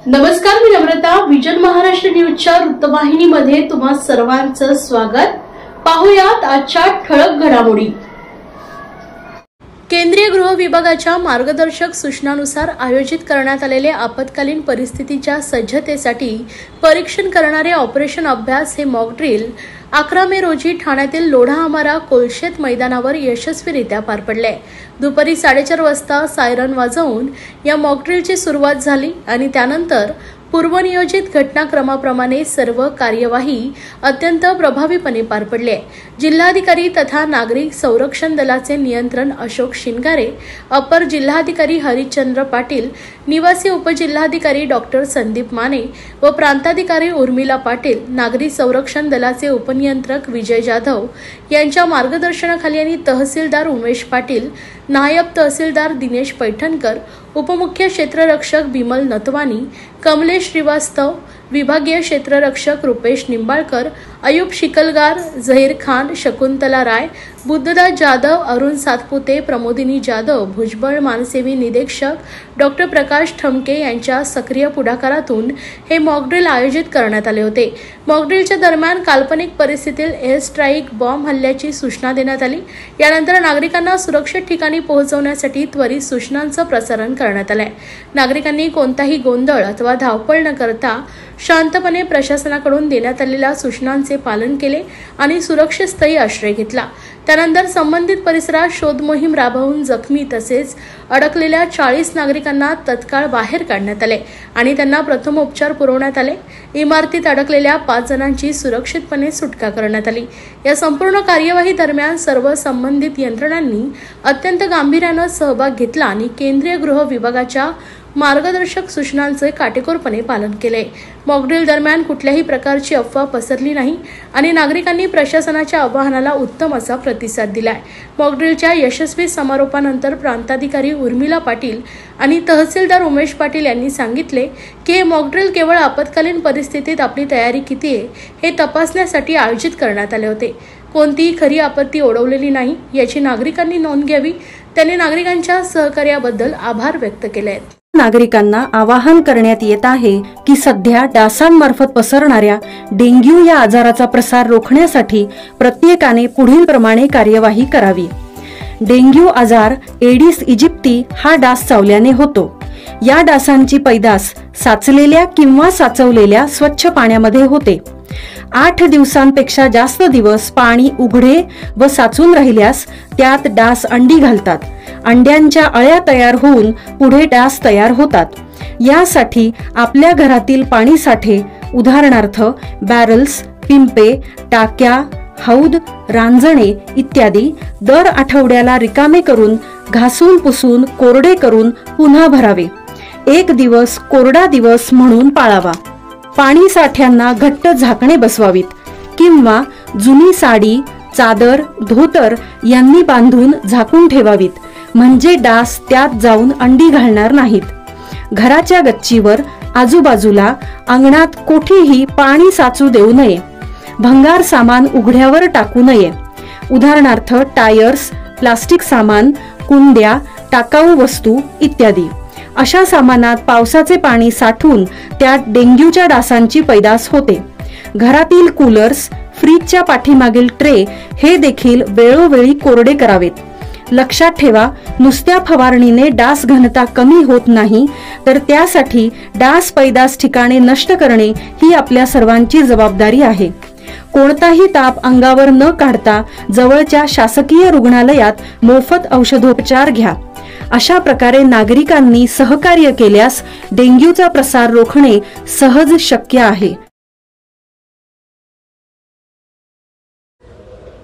नमस्कार, मी नम्रता. विजन महाराष्ट्र न्यूजच्या वृत्तवाहिनीमध्ये तुम्हा सर्वांचं स्वागत. पाहूयात आजच्या ठळक घडामोडी. केंद्रीय गृह विभागाच्या मार्गदर्शक सूचनानुसार आयोजित करण्यात आलेले आपत्कालीन परिस्थितीच्या सज्जतेसाठी परीक्षण करणारे ऑपरेशन अभ्यास हे मॉक ड्रिल 11 मे रोजी ठाण्यातील लोढा कोलशेत मैदानावर यशस्वीरित्या पार पडले. दुपारी 4:30 वाजता सायरन वाजवून या मॉक ड्रिलची सुरुवात झाली आणि त्यानंतर पूर्वनियोजित घटनाक्रमाप्रमाणे सर्व कार्यवाही अत्यंत प्रभावीपणे पार पडली. जिल्हाधिकारी तथा नागरिक संरक्षण दलाचे नियंत्रण अशोक शिनगारे, अपर जिल्हाधिकारी हरिश्चंद्र पाटील, निवासी उपजिल्हाधिकारी डॉक्टर संदीप माने व प्रांताधिकारी उर्मिला पाटील, नागरिक संरक्षण दलाचे उपनियंत्रक विजय जाधव यांच्या मार्गदर्शनाखाली आणि तहसीलदार उमेश पाटील, नायब तहसीलदार दिनेश पैठणकर, उपमुख्य क्षेत्ररक्षक बिमल नतवानी, कमलेश श्रीवास्तव, विभागीय क्षेत्ररक्षक रुपेश निंबाळकर, अयूब शिकलगार, झहीर खान, शकुंतला राय, बुद्धदास जाधव, अरुण सातपुते, प्रमोदिनी जाधव, भुजबळ मानसेवी निरीक्षक डॉक्टर प्रकाश ठमके यांच्या सक्रिय पुढाकारातून हे मॉकड्रिल आयोजित करण्यात आले होते. मॉकड्रिलच्या दरम्यान काल्पनिक परिस्थितीत एअर स्ट्राईक बॉम्ब हल्ल्याची सूचना देण्यात आली. यानंतर नागरिकांना सुरक्षित ठिकाणी पोहोचवण्यासाठी त्वरित सूचनांचं प्रसारण करण्यात आलंय. नागरिकांनी कोणताही गोंधळ अथवा धावपळ न करता शांतपणे प्रशासनाकडून देण्यात आलेल्या सूचनांचे पालन केले आणि सुरक्षित स्थळी आश्रय घेतला. त्यानंतर संबंधित परिसरात शोध मोहीम राबवून जखमी तसेच अडकलेल्या 40 नागरिकांना तत्काळ बाहेर काढण्यात आले आणि त्यांना प्रथमोपचार पुरवण्यात आले. इमारतीत अडकलेल्या 5 जणांची सुरक्षितपणे सुटका करण्यात आली. या संपूर्ण कार्यवाही दरम्यान सर्व संबंधित यंत्रणांनी अत्यंत गांभीर्याने सहभाग घेतला आणि केंद्रीय गृह विभागाच्या मार्गदर्शक सूचनांचे काटेकोरपणे पालन केले. मॉकड्रिल दरम्यान कुठल्याही प्रकारची अफवा पसरली नाही आणि नागरिकांनी प्रशासनाच्या आवाहनाला उत्तम असा प्रतिसाद दिलाय. मॉकड्रिलच्या यशस्वी समारोपानंतर प्रांताधिकारी उर्मिला पाटील आणि तहसीलदार उमेश पाटील यांनी सांगितले की हे मॉकड्रिल केवळ आपत्कालीन परिस्थितीत आपली तयारी किती आहे हे तपासण्यासाठी आयोजित करण्यात आले होते. कोणतीही खरी आपत्ती ओढवलेली नाही याची नागरिकांनी नोंद घ्यावी. त्यांनी नागरिकांच्या सहकार्याबद्दल आभार व्यक्त केले आहेत. नागरिकांना आवाहन करण्यात येत आहे की सध्या डासांमार्फत पसरणाऱ्या डेंग्यू या आजाराचा प्रसार रोखण्यासाठी प्रत्येकाने पुढील प्रमाणे कार्यवाही करावी. डेंग्यू आजार एडिस इजिप्ती हा डास चावल्याने होतो. या डासांची पैदास साचलेल्या किंवा साचवलेल्या स्वच्छ पाण्यामध्ये होते. 8 दिवसांपेक्षा जास्त दिवस पाणी उघडे व साचून राहिल्यास त्यात डास अंडी घालतात. अंड्यांच्या अळ्या तयार होऊन पुढे डास तयार होतात. यासाठी आपल्या घरातील पाणी साठे उदाहरणार्थ बॅरल्स, पिंपे, टाक्या, हौद, रांजणे इत्यादी दर आठवड्याला रिकामे करून घासून पुसून कोरडे करून पुन्हा भरावे. 1 दिवस कोरडा दिवस म्हणून पाळावा. पाणी साठ्यांना घट्ट झाकणे बसवावीत किंवा जुनी साडी, चादर, धोतर यांनी बांधून झाकून ठेवावीत, म्हणजे डास त्यात जाऊन अंडी घालणार नाहीत. घराच्या गच्चीवर, आजूबाजूला, अंगणात कोठेही पाणी साचू देऊ नये. भंगार सामान उघड्यावर टाकू नये. उदाहरणार्थ टायर्स, प्लास्टिक सामान, कुंड्या, टाकाऊ वस्तू इत्यादी. अशा सामानात पावसाचे पाणी साठून त्यात डेंग्यूच्या डासांची पैदास होते. घरातील कूलर्स, फ्रीजच्या पाठीमागील ट्रे हे देखील वेळोवेळी कोरडे करावेत. लक्षात ठेवा, नुसत्या फवारणीने डास घनता कमी होत नाही, तर त्यासाठी डास पैदास ठिकाणे नष्ट करणे ही आपल्या सर्वांची जबाबदारी आहे. कोणताही ताप अंगावर न काढता जवळच्या शासकीय रुग्णालयात मोफत औषधोपचार घ्या. अशा प्रकारे नागरिकांनी सहकार्य केल्यास डेंग्यूचा प्रसार रोखणे सहज शक्य आहे.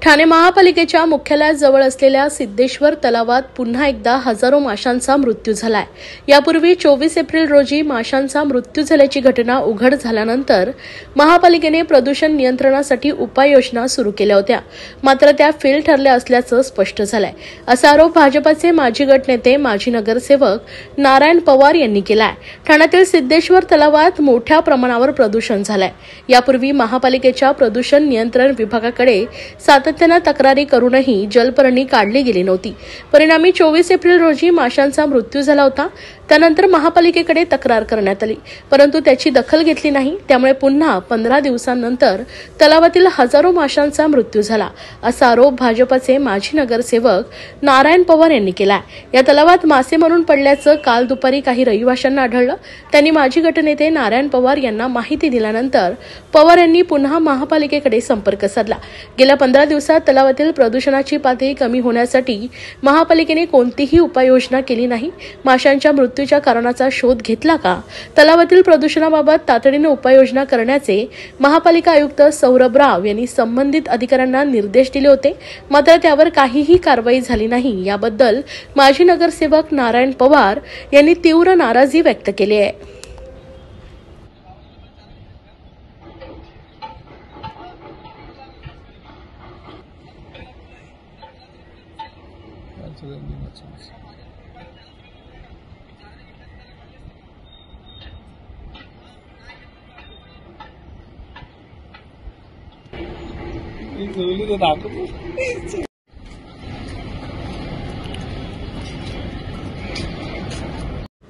ठाणे महापालिकेच्या मुख्यालयाजवळ असलेल्या सिद्धेश्वर तलावात पुन्हा एकदा हजारो माशांचा मृत्यू झालाय. यापूर्वी 24 एप्रिल रोजी माशांचा मृत्यू झाल्याची घटना उघड झाल्यानंतर महापालिकेने प्रदूषण नियंत्रणासाठी उपाययोजना सुरू केल्या होत्या, मात्र त्या फेल ठरल्या असल्याचं स्पष्ट झालंय. असा आरोप भाजपाचे माजी गटनेते, माजी नगरसेवक नारायण पवार यांनी केलाय. ठाण्यातील सिद्धेश्वर तलावात मोठ्या प्रमाणावर प्रदूषण झालंय. यापूर्वी महापालिकेच्या प्रदूषण नियंत्रण विभागाकडे सातत्याने तक्रारी करूनही जलपर्णी काढली गेली नव्हती. परिणामी 24 एप्रिल रोजी माशांचा मृत्यू झाला होता. त्यानंतर महापालिकेकडे तक्रार करण्यात आली, परंतु त्याची दखल घेतली नाही। त्यामुळे पुन्हा 15 दिवसांनंतर तलावातील हजारो माशांचा मृत्यू झाला, असा आरोप भाजपचे माजी नगरसेवक नारायण पवार यांनी केला। या तलावात मासे मरून पडल्याचं काल दुपारी काही रहिवाशांना आढळलं। त्यांनी माजी गटनेते नारायण पवार यांना माहिती दिल्यानंतर पवार यांनी पुन्हा महापालिकेकडे संपर्क साधला। गेल्या 15 दिवसात तलावातील प्रदूषणाची पातळी कमी होण्यासाठी महापालिकेने कोणतीही उपाययोजना केली नाही। माशांच्या मृत्यूच्या कारणाचा शोध घेतला का? तलावातील प्रदूषणाबाबत तातडीने उपाययोजना करण्याचे महापालिका आयुक्त सौरभ राव यांनी संबंधित अधिकाऱ्यांना निर्देश दिले होते, मात्र त्यावर काहीही कारवाई झाली नाही। याबद्दल माजी नगरसेवक नारायण पवार यांनी तीव्र नाराजी व्यक्त केली आहे।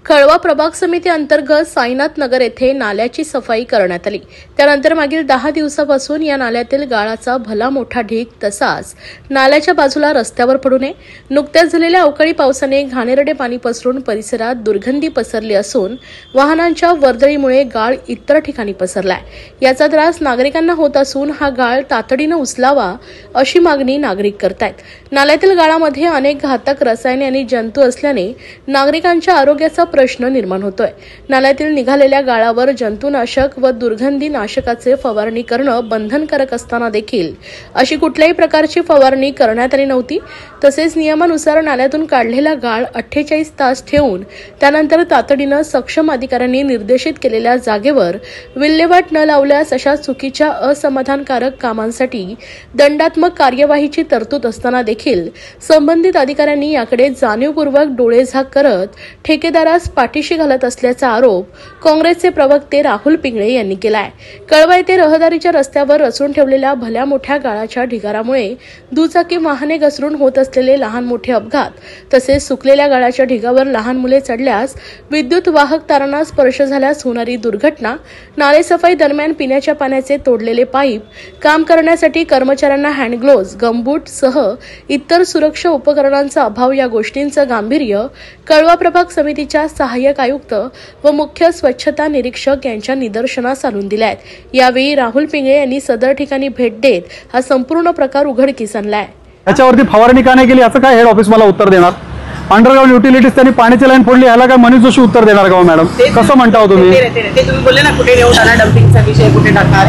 कळवा प्रभाग समिती अंतर्गत साईनाथ नगर येथे नाल्याची सफाई करण्यात आली। त्यानंतर मागील 10 दिवसापासून या नाल्यातील गाळाचा भला मोठा ढीग तसाच नाल्याच्या बाजूला रस्त्यावर पडू नये। नुकत्याच झालेल्या अवकाळी पावसाने घाणेरडे पाणी पसरून परिसरात दुर्गंधी पसरली असून वाहनांच्या वर्दळीमुळे गाळ इतर ठिकाणी पसरलाय। याचा त्रास नागरिकांना होत असून हा गाळ तातडीने उचलावा अशी मागणी नागरिक करतायत। नाल्यातील गाळामध्ये अनेक घातक रसायने आणि जंतू असल्याने नागरिकांच्या आरोग्याचा प्रश्न निर्माण होतोय। नाल्यातील निघालेल्या गाळावर जंतुनाशक व दुर्गंधी नाशकाचे फवारणी करणं बंधनकारक असताना देखील अशी कुठल्याही प्रकारची फवारणी करण्यात आली नव्हती। तसेच नियमानुसार नाल्यातून काढलेला गाळ 48 तास ठेवून त्यानंतर तातडीनं सक्षम अधिकाऱ्यांनी निर्देशित केलेल्या जागेवर विल्हेवाट न लावल्यास अशा चुकीच्या असमाधानकारक कामांसाठी दंडात्मक कार्यवाहीची तरतूद असताना देखील संबंधित अधिकाऱ्यांनी याकडे जाणीवपूर्वक डोळेझाक करत ठेकेदारास पाठीशी घालत असल्याचा आरोप काँग्रेसचे प्रवक्ते राहुल पिंगळे यांनी केलाय। कळवा येथे रहदारीच्या रस्त्यावर रचून ठेवलेल्या भल्या मोठ्या गाळाच्या ढिगारामुळे दुचाकी वाहने घसरून होत असलेले लहान मोठे अपघात, तसेच सुकलेल्या गाळाच्या ढिगावर लहान मुले चढल्यास, विद्युत वाहक तारांना स्पर्श झाल्यास होणारी दुर्घटना, नालेसफाई दरम्यान पिण्याच्या पाण्याचे तोडलेले पाईप, काम करण्यासाठी कर्मचाऱ्यांना हँड ग्लोव्ज, गमबूट सह इतर सुरक्षा उपकरणांचा अभाव या गोष्टींचं गांभीर्य कळवा प्रभाग समितीच्या सहाय्यक आयुक्त व मुख्य स्वच्छता निरीक्षक यांच्या निदर्शनास आणून दिले आहेत। यावेळी राहुल पिंगळे यांनी सदर ठिकाणी भेट देत हा संपूर्ण प्रकार उघडकीस आणलाय। याच्यावरती फवारणी का नाही केली याचं काय हेड ऑफिस मला उत्तर देणार? अंडरग्राउंड युटिलिटीज त्यांनी पाण्याची लाईन फोडली, याला काय मनीष जोशी उत्तर देणार का मॅडम? कसं म्हणता तुम्ही? ते तुम्ही बोलले ना कुठे नेऊन टाकणार, डम्पिंगचा विषय कुठे टाकणार,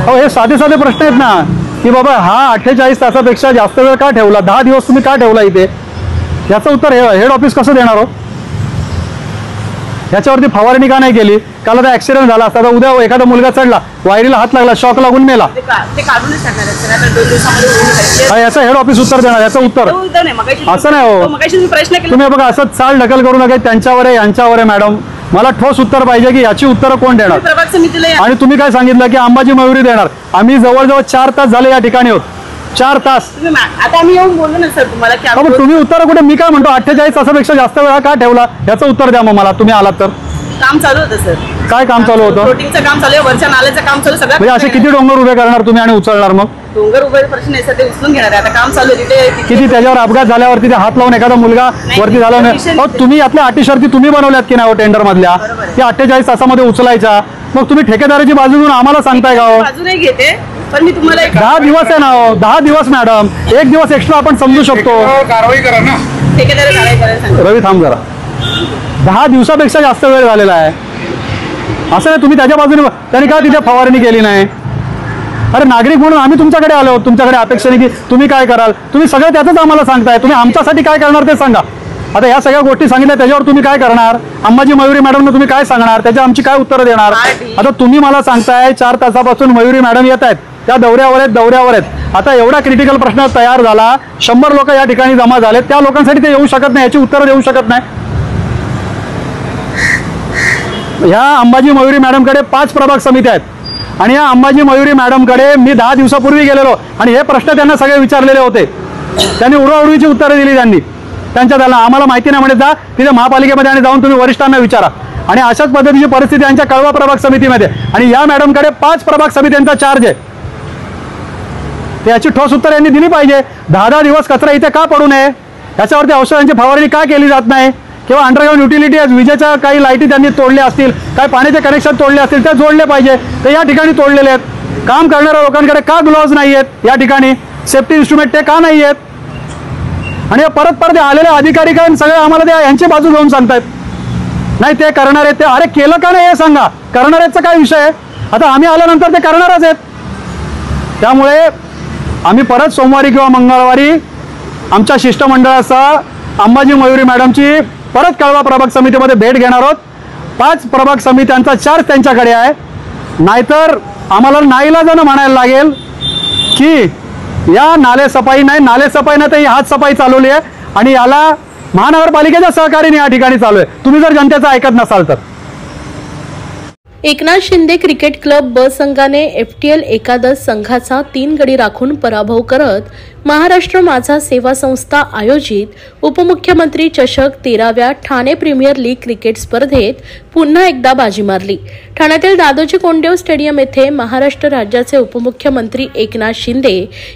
हे साधे साधे प्रश्न आहेत ना, की बाबा हा 48 तासापेक्षा जास्त वेळ का ठेवला, 10 दिवस तुम्ही का ठेवला इथे, याचं उत्तर हेड ऑफिस कसं देणार हो? याच्यावरती फवारणी का नाही केली? काल आता ऍक्सिडेंट झाला असता, उद्या एखादा मुलगा चढला, वायरीला हात लागला, शॉक लागून मेला, याचं हेड ऑफिस उत्तर देणार? याचं उत्तर असं नाही हो। तुम्ही बघा असं चाल ढकल करू नका, त्यांच्यावर आहे यांच्यावर आहे मॅडम, मला ठोस उत्तर पाहिजे की याची उत्तरं कोण देणार? आणि तुम्ही काय सांगितलं की अंबाजी मयुरी देणार? आम्ही जवळजवळ 4 तास झाले या ठिकाणी होत, 4 तास। आता आम्ही येऊन बोललो ना सर तुम्हाला की तुम्ही उत्तर कुठे? मी काय म्हणतो 48 तासापेक्षा जास्त वेळा का ठेवला याचं उत्तर द्या मग मला। तुम्ही आलात तर काम चालू होतं सर। काय काम चालू होतं? प्लॉटिंगचं काम चालू आहे, वरच्या नाल्याचं काम चालू, सगळं म्हणजे असे किती डोंगर उभे करणार तुम्ही आणि उचलणार? मग डोंगर उभे प्रश्न आहे सर, ते उचलून घेणार आहे। आता काम चालू आहे तिथे किती त्याच्यावर अपघात झाल्यावरती ते हात लावून एखादा मुलगा वरती झाला नाही, तुम्ही यातल्या अटी शर्ती तुम्ही बनवल्यात की नाही टेंडर मधल्या, की 48 तासामध्ये उचलायचा? मग तुम्ही ठेकेदाराची बाजू घेऊन आम्हाला सांगताय का हो? बाजू नाही घेते, पण मी तुम्हाला 10 दिवस आहे ना हो, 10 दिवस मॅडम, 1 दिवस एक्स्ट्रा आपण समजू शकतो। कारवाई करा ना, ठेकेदार कारवाई करायला रवी थांब जरा, 10 दिवसापेक्षा जास्त वेळ झालेला आहे, असं नाही तुम्ही त्याच्या बाजूने त्यांनी का तिथे फवारणी केली नाही? अरे नागरिक म्हणून आम्ही तुमच्याकडे आलो, तुमच्याकडे अपेक्षेने की तुम्ही काय कराल, तुम्ही सगळं त्याचंच आम्हाला सांगताय, तुम्ही आमच्यासाठी काय करणार ते सांगा। आता या सगळ्या गोष्टी सांगितल्या त्याच्यावर तुम्ही काय करणार? अंबाजी मयुरी मॅडमने तुम्ही काय सांगणार? त्याच्या आमची काय उत्तरं देणार? आता तुम्ही मला सांगताय 4 तासापासून मयुरी मॅडम येत आहेत, त्या दौऱ्यावर आहेत। आता एवढा क्रिटिकल प्रश्न तयार झाला, 100 लोक या ठिकाणी जमा झाले, त्या लोकांसाठी ते येऊ शकत नाही, याची उत्तरं देऊ शकत नाही। ह्या अंबाजी मयुरी मॅडमकडे 5 प्रभाग समिती आहेत आणि या अंबाजी मयुरी मॅडमकडे मी 10 दिवसापूर्वी गेलेलो आणि हे प्रश्न त्यांना सगळे विचारलेले होते, त्यांनी उडवाउडवीची उत्तरं दिली त्यांनी। त्यांच्या त्याला आम्हाला माहिती नाही म्हणे जा तिथे महापालिकेमध्ये आणि जाऊन तुम्ही वरिष्ठांना विचारा. आणि अशाच पद्धतीची परिस्थिती यांच्या कळवा प्रभाग समितीमध्ये. आणि या मॅडमकडे 5 प्रभाग समित्यांचा चार्ज आहे. याची ठोस उत्तर यांनी दिली पाहिजे. 10-10 दिवस कचरा इथे का पडू नये, याच्यावरती औषधांची फवारणी का केली जात नाही, किंवा अंडरग्राऊंड युटिलिटी विजेच्या काही लाईटी त्यांनी तोडल्या असतील, काही पाण्याचे कनेक्शन तोडले असतील ते जोडले पाहिजे, ते या ठिकाणी तोडलेले आहेत. काम करणाऱ्या लोकांकडे का ग्लोव्ज नाही आहेत, या ठिकाणी सेफ्टी इन्स्ट्रुमेंट ते का नाही आहेत. आणि परत आलेले अधिकारी काय सगळे आम्हाला ते यांची बाजू घेऊन सांगतायत नाही ते करणार आहेत. ते अरे केलं का नाही हे सांगा. करणाऱ्याचा काय विषय आहे, आता आम्ही आल्यानंतर ते करणारच आहेत. त्यामुळे आम्ही परत सोमवारी किंवा मंगळवारी आमच्या शिष्टमंडळासह अंबाजी मयुरी मॅडमची परत कळवा प्रभाग समितीमध्ये भेट घेणार आहोत. 5 प्रभाग समित्यांचा चार्ज त्यांच्याकडे आहे. नाहीतर आम्हाला नाईलाजानं म्हणायला लागेल की या नालेसफाई नाही तर ही हात सफाई चालवली आहे आणि याला महानगरपालिकेच्या सहकार्याने या ठिकाणी चालू आहे. तुम्ही जर जनतेचं ऐकत नसाल तर. एकनाथ शिंदे क्रिकेट क्लब ब संघाने FTL एकादश संघाचा 3 गडी राखून पराभव करत महाराष्ट्र माझा सेवा संस्था आयोजित उपमुख्यमंत्री चषक 13व्या ठाणे प्रीमियर लीग क्रिकेट स्पर्धेत पुन्हा एकदा बाजी मारली. ठाण्यातील दादोजी कोंडदेव स्टेडियम येथे महाराष्ट्र राज्याचे उपमुख्यमंत्री एकनाथ शिंदे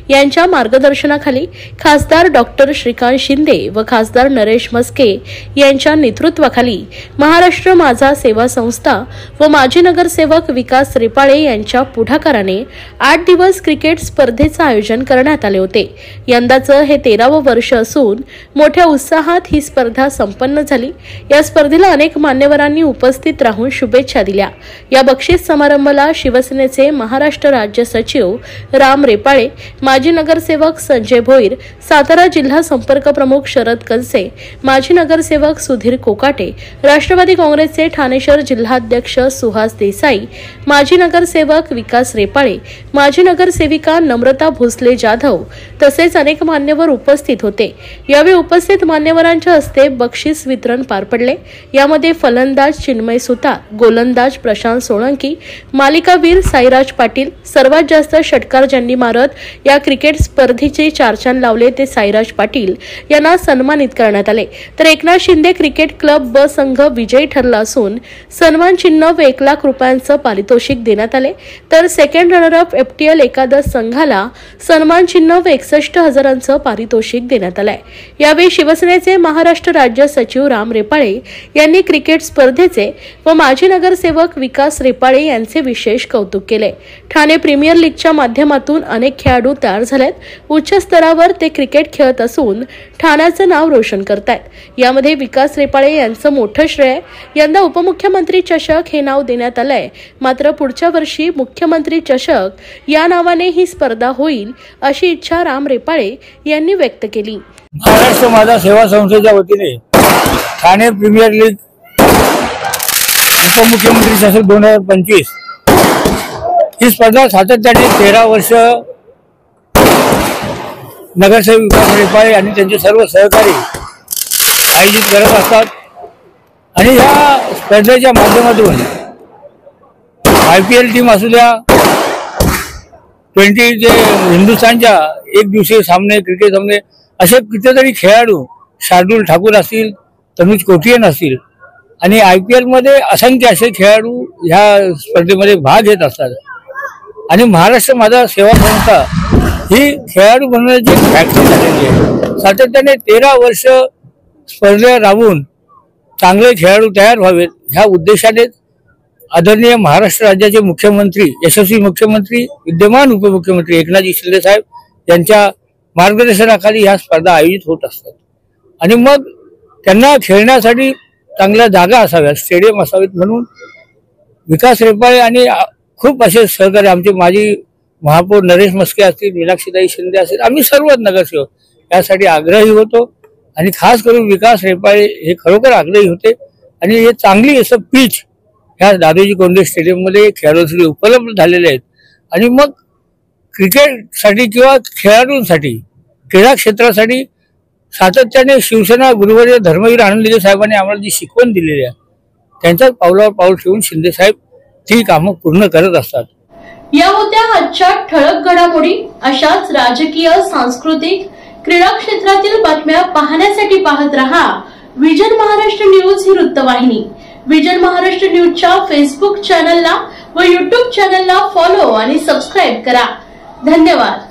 यांच्या मार्गदर्शनाखाली खासदार डॉक्टर श्रीकांत शिंदे व खासदार नरेश म्हस्के यांच्या नेतृत्वाखाली महाराष्ट्र माझा सेवा संस्था व माजी नगरसेवक विकास रेपाळे यांच्या पुढाकाराने 8 दिवस क्रिकेट स्पर्धेचे आयोजन करण्यात आले होते. यंदाचं हे 13वे वर्ष असून मोठ्या उत्साहात ही स्पर्धा संपन्न झाली. या स्पर्धेला अनेक मान्यवरांनी उपस्थित राहून शुभेच्छा दिल्या. या बक्षीस समारंभाला शिवसेनेचे महाराष्ट्र राज्य सचिव राम रेपाळे, माजी नगरसेवक संजय भोईर, सातारा जिल्हा संपर्क प्रमुख शरद कनसे, माजी नगरसेवक सुधीर कोकाटे, राष्ट्रवादी काँग्रेसचे ठाणे शहर जिल्हाध्यक्ष सुहास देसाई, माजी नगरसेवक विकास रेपाळे, माजी नगरसेविका नम्रता भोसले जाधव तसेच अनेक मान्यवर उपस्थित होते. यावेळी उपस्थित मान्यवरांच्या हस्ते बक्षीस वितरण पार पडले. यामध्ये फलंदाज चिन्मय सुतार, गोलंदाज प्रशांत सोळंकी, मालिकावीर साईराज पाटील, सर्वात जास्त षटकार ज्यांनी मारत या क्रिकेट स्पर्धेचे चारचान लावले ते साईराज पाटील यांना सन्मानित करण्यात आले. तर एकनाथ शिंदे क्रिकेट क्लब ब संघ विजयी ठरला असून सन्मान चिन्ह व 1 लाख रुपयांचं पारितोषिक देण्यात आले. तर सेकंड रनरअप FTL एकादश संघाला सन्मान चिन्ह व 61,000चं पारितोषिक देण्यात आलंय. यावेळी शिवसेनेचे महाराष्ट्र राज्य सचिव राम रेपाळे यांनी क्रिकेट स्पर्धेचे व माजी नगरसेवक विकास रेपाळे यांचे विशेष कौतुक केले. ठाणे प्रीमियर लीगच्या माध्यमातून अनेक खेळाडू तयार झालेत. उच्च स्तरावर ते क्रिकेट खेळत असून ठाण्याचं नाव रोशन करतायत. यामध्ये विकास रेपाळे यांचं मोठं श्रेय. यंदा उपमुख्यमंत्री चषक हे नाव देण्यात आलंय. मात्र पुढच्या वर्षी मुख्यमंत्री चषक या नावाने ही स्पर्धा होईल अशी इच्छा राम रेपाळे यांनी व्यक्त केली. महाराष्ट्र माझा सेवा संस्थेच्या वतीने ठाणे प्रीमियर लीग उपमुख्यमंत्री चषक 2025 ही स्पर्धा सातत्याने 13 वर्ष नगरसेवक विकास रेपाळे आणि त्यांचे सर्व सहकारी आयोजित करत असतात. आणि या स्पर्धेच्या माध्यमातून IPL टीम असू द्या, 20 जे हिंदुस्थानच्या 1 दिवसीय सामने, क्रिकेट सामने, असे कितीतरी खेळाडू, शार्दुल ठाकूर असतील, तनुज कोटियन असतील आणि IPL मध्ये असंख्य असे खेळाडू ह्या स्पर्धेमध्ये भाग घेत असतात. आणि महाराष्ट्र माझा सेवा संस्था ही खेळाडू बनवण्याची फॅक्टरी झालेली आहे. सातत्याने 13 वर्ष स्पर्धे राबवून चांगले खेळाडू तयार व्हावेत ह्या उद्देशाने आदरणीय महाराष्ट्र राज्याचे मुख्यमंत्री, यशस्वी मुख्यमंत्री, विद्यमान उपमुख्यमंत्री एकनाथजी शिंदे साहेब यांच्या मार्गदर्शनाखाली ह्या स्पर्धा आयोजित होत असतात. आणि मग त्यांना खेळण्यासाठी चांगल्या जागा असाव्यात, स्टेडियम असावेत म्हणून विकास रेपाळे आणि खूप असे सहकारी आमचे माजी महापौर नरेश म्हस्के असतील, मीनाक्षीताई शिंदे असतील, आम्ही सर्वच नगरसेवक यासाठी आग्रही होतो. आणि खास करून विकास रेपाळे हे खरोखर आग्रही होते. आणि हे चांगली असं पिच ह्या दादोजी कोंडदेव स्टेडियममध्ये खेळाडूंसाठी उपलब्ध झालेले आहेत. आणि मग क्रिकेटसाठी किंवा खेळाडूंसाठी, क्रीडा क्षेत्रासाठी सातत्याने शिवसेना गुरुवर्य धर्मवीर आनंदीजी साहेबांनी आम्हाला जी शिकवण दिलेली आहे त्यांच्याच पावलावर पाऊल ठेवून शिंदे साहेब ती कामं पूर्ण करत असतात. या होत्या आजच्या ठळक घडामोडी. अशाच राजकीय, सांस्कृतिक, क्रीडा क्षेत्रातील बातम्या पाहण्यासाठी पाहत रहा विजन महाराष्ट्र न्यूज ही वृत्तवाहिनी। विजन महाराष्ट्र न्यूजच्या फेसबुक चॅनलला व YouTube चॅनलला फॉलो आणि सबस्क्राईब करा। धन्यवाद।